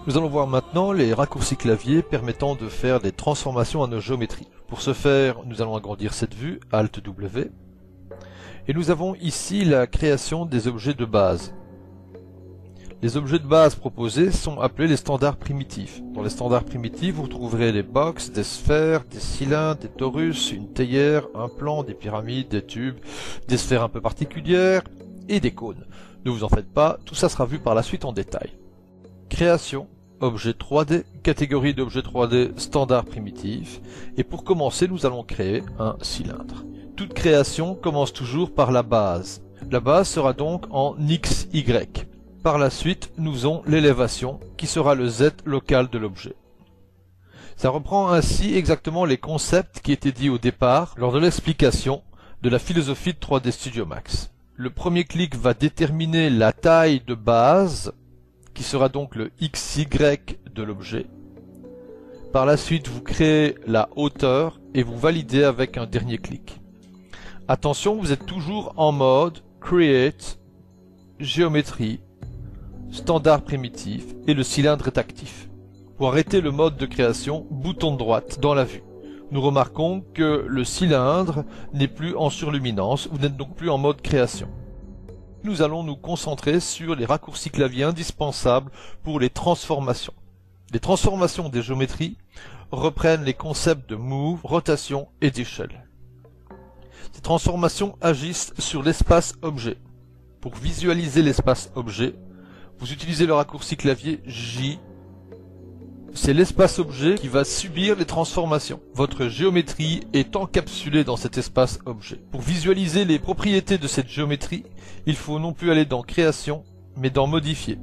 Nous allons voir maintenant les raccourcis clavier permettant de faire des transformations à nos géométries. Pour ce faire, nous allons agrandir cette vue, Alt W. Et nous avons ici la création des objets de base. Les objets de base proposés sont appelés les standards primitifs. Dans les standards primitifs, vous trouverez des box, des sphères, des cylindres, des torus, une théière, un plan, des pyramides, des tubes, des sphères un peu particulières et des cônes. Ne vous en faites pas, tout ça sera vu par la suite en détail. Création, objet 3D, catégorie d'objets 3D standard primitif. Et pour commencer, nous allons créer un cylindre. Toute création commence toujours par la base. La base sera donc en XY. Par la suite, nous faisons l'élévation, qui sera le Z local de l'objet. Ça reprend ainsi exactement les concepts qui étaient dits au départ lors de l'explication de la philosophie de 3D Studio Max. Le premier clic va déterminer la taille de base, qui sera donc le XY de l'objet. Par la suite, vous créez la hauteur et vous validez avec un dernier clic. Attention, vous êtes toujours en mode Create, Géométrie, Standard primitif et le cylindre est actif. Pour arrêter le mode de création, bouton de droite dans la vue. Nous remarquons que le cylindre n'est plus en surluminance, vous n'êtes donc plus en mode création. Nous allons nous concentrer sur les raccourcis clavier indispensables pour les transformations. Les transformations des géométries reprennent les concepts de move, rotation et d'échelle. Ces transformations agissent sur l'espace objet. Pour visualiser l'espace objet, vous utilisez le raccourci clavier J. C'est l'espace objet qui va subir les transformations. Votre géométrie est encapsulée dans cet espace objet. Pour visualiser les propriétés de cette géométrie, il faut non plus aller dans Création, mais dans Modifier.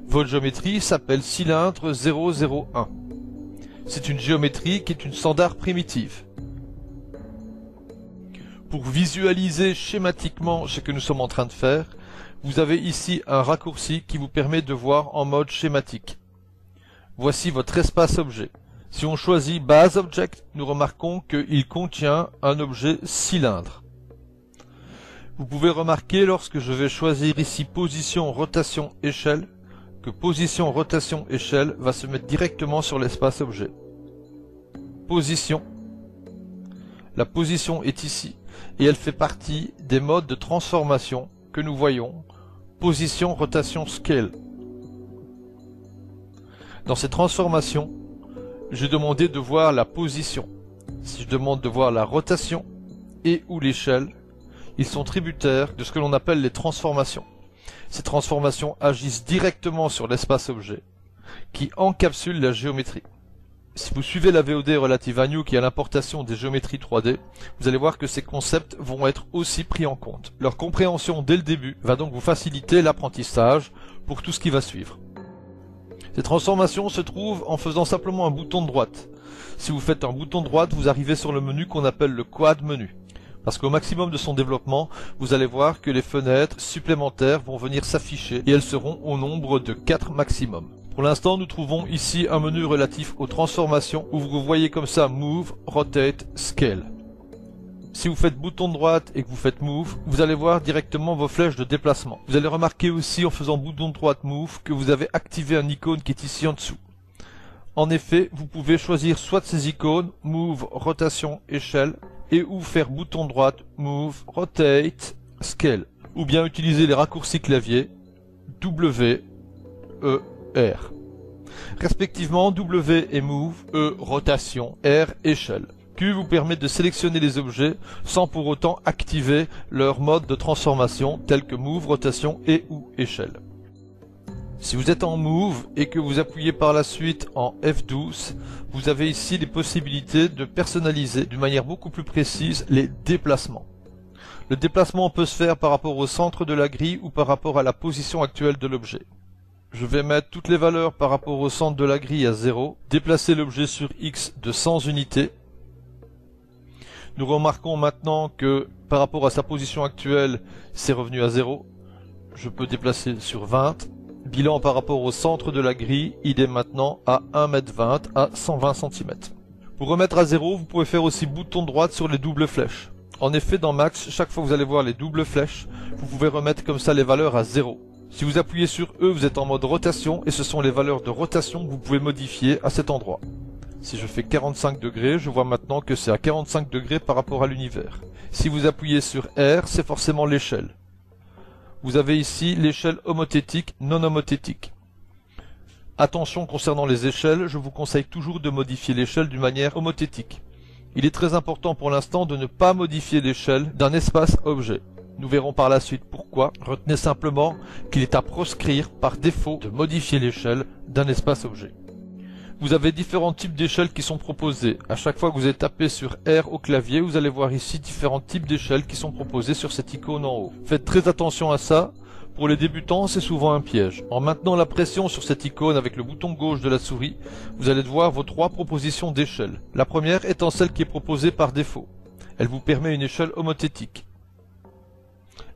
Votre géométrie s'appelle cylindre 001. C'est une géométrie qui est une standard primitive. Pour visualiser schématiquement ce que nous sommes en train de faire, vous avez ici un raccourci qui vous permet de voir en mode schématique. Voici votre espace objet. Si on choisit Base Object, nous remarquons qu'il contient un objet cylindre. Vous pouvez remarquer lorsque je vais choisir ici Position, Rotation, Échelle, que Position, Rotation, Échelle va se mettre directement sur l'espace objet. Position. La position est ici et elle fait partie des modes de transformation que nous voyons. Position, rotation, scale. Dans ces transformations, je demandais de voir la position. Si je demande de voir la rotation et ou l'échelle, ils sont tributaires de ce que l'on appelle les transformations. Ces transformations agissent directement sur l'espace objet, qui encapsule la géométrie. Si vous suivez la VOD relative à New qui est à l'importation des géométries 3D, vous allez voir que ces concepts vont être aussi pris en compte. Leur compréhension dès le début va donc vous faciliter l'apprentissage pour tout ce qui va suivre. Ces transformations se trouvent en faisant simplement un bouton de droite. Si vous faites un bouton de droite, vous arrivez sur le menu qu'on appelle le quad menu. Parce qu'au maximum de son développement, vous allez voir que les fenêtres supplémentaires vont venir s'afficher et elles seront au nombre de 4 maximum. Pour l'instant, nous trouvons ici un menu relatif aux transformations où vous voyez comme ça Move, Rotate, Scale. Si vous faites bouton de droite et que vous faites Move, vous allez voir directement vos flèches de déplacement. Vous allez remarquer aussi en faisant bouton de droite Move que vous avez activé un icône qui est ici en dessous. En effet, vous pouvez choisir soit ces icônes, Move, Rotation, Échelle, et ou faire bouton de droite, Move, Rotate, Scale. Ou bien utiliser les raccourcis clavier W, E, R. Respectivement W et Move, E, Rotation, R, Échelle. Q vous permet de sélectionner les objets sans pour autant activer leur mode de transformation tels que Move, Rotation et ou Échelle. Si vous êtes en Move et que vous appuyez par la suite en F12, vous avez ici les possibilités de personnaliser d'une manière beaucoup plus précise les déplacements. Le déplacement peut se faire par rapport au centre de la grille ou par rapport à la position actuelle de l'objet. Je vais mettre toutes les valeurs par rapport au centre de la grille à 0, déplacer l'objet sur X de 100 unités. Nous remarquons maintenant que par rapport à sa position actuelle, c'est revenu à 0. Je peux déplacer sur 20. Bilan par rapport au centre de la grille, il est maintenant à 1,20 m à 120 cm. Pour remettre à 0, vous pouvez faire aussi bouton droite sur les doubles flèches. En effet, dans Max, chaque fois que vous allez voir les doubles flèches, vous pouvez remettre comme ça les valeurs à 0. Si vous appuyez sur E, vous êtes en mode rotation et ce sont les valeurs de rotation que vous pouvez modifier à cet endroit. Si je fais 45 degrés, je vois maintenant que c'est à 45 degrés par rapport à l'univers. Si vous appuyez sur R, c'est forcément l'échelle. Vous avez ici l'échelle homothétique, non homothétique. Attention concernant les échelles, je vous conseille toujours de modifier l'échelle d'une manière homothétique. Il est très important pour l'instant de ne pas modifier l'échelle d'un espace objet. Nous verrons par la suite pourquoi. Retenez simplement qu'il est à proscrire par défaut de modifier l'échelle d'un espace objet. Vous avez différents types d'échelles qui sont proposées. À chaque fois que vous avez tapé sur R au clavier, vous allez voir ici différents types d'échelles qui sont proposées sur cette icône en haut. Faites très attention à ça. Pour les débutants, c'est souvent un piège. En maintenant la pression sur cette icône avec le bouton gauche de la souris, vous allez voir vos 3 propositions d'échelle. La première étant celle qui est proposée par défaut. Elle vous permet une échelle homothétique.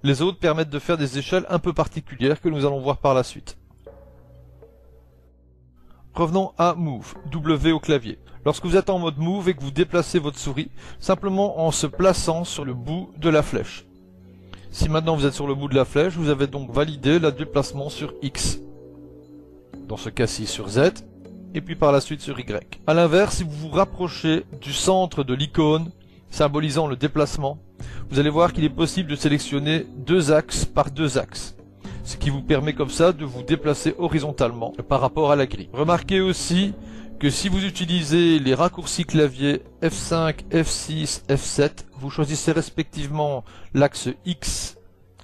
Les autres permettent de faire des échelles un peu particulières que nous allons voir par la suite. Revenons à Move, W au clavier. Lorsque vous êtes en mode Move et que vous déplacez votre souris, simplement en se plaçant sur le bout de la flèche. Si maintenant vous êtes sur le bout de la flèche, vous avez donc validé le déplacement sur X. Dans ce cas-ci sur Z, et puis par la suite sur Y. A l'inverse, si vous vous rapprochez du centre de l'icône, symbolisant le déplacement, vous allez voir qu'il est possible de sélectionner 2 axes par 2 axes. Ce qui vous permet comme ça de vous déplacer horizontalement par rapport à la grille. Remarquez aussi que si vous utilisez les raccourcis clavier F5, F6, F7, vous choisissez respectivement l'axe X,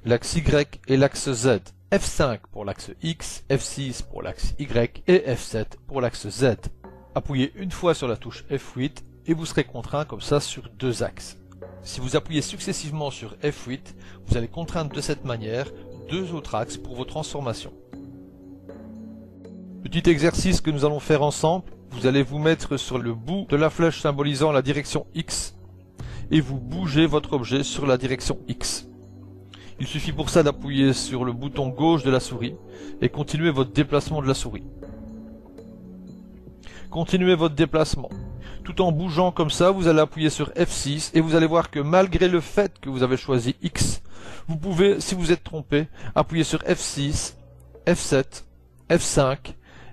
l'axe Y et l'axe Z. F5 pour l'axe X, F6 pour l'axe Y et F7 pour l'axe Z. Appuyez une fois sur la touche F8 et vous serez contraint comme ça sur 2 axes. Si vous appuyez successivement sur F8, vous allez contraindre de cette manière 2 autres axes pour vos transformations. Petit exercice que nous allons faire ensemble, vous allez vous mettre sur le bout de la flèche symbolisant la direction X et vous bougez votre objet sur la direction X. Il suffit pour ça d'appuyer sur le bouton gauche de la souris et continuer votre déplacement de la souris. Continuez votre déplacement. Tout en bougeant comme ça, vous allez appuyer sur F6 et vous allez voir que malgré le fait que vous avez choisi X, vous pouvez, si vous êtes trompé, appuyer sur F6, F7, F5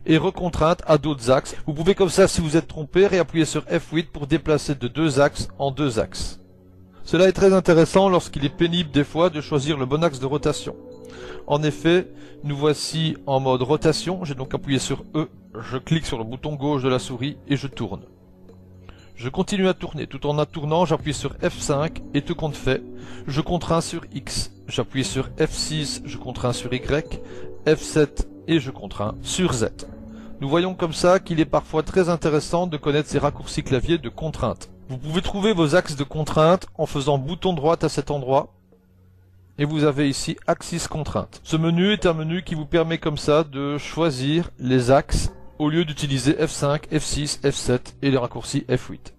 et recontrainte à d'autres axes. Vous pouvez comme ça, si vous êtes trompé, réappuyer sur F8 pour déplacer de 2 axes en 2 axes. Cela est très intéressant lorsqu'il est pénible des fois de choisir le bon axe de rotation. En effet, nous voici en mode rotation, j'ai donc appuyé sur E, je clique sur le bouton gauche de la souris et je tourne. Je continue à tourner, tout en tournant, j'appuie sur F5 et tout compte fait, je contrains sur X. J'appuie sur F6, je contrains sur Y, F7 et je contrains sur Z. Nous voyons comme ça qu'il est parfois très intéressant de connaître ces raccourcis clavier de contrainte. Vous pouvez trouver vos axes de contrainte en faisant bouton droit à cet endroit. Et vous avez ici Axis Contrainte. Ce menu est un menu qui vous permet comme ça de choisir les axes au lieu d'utiliser F5, F6, F7 et les raccourcis F8.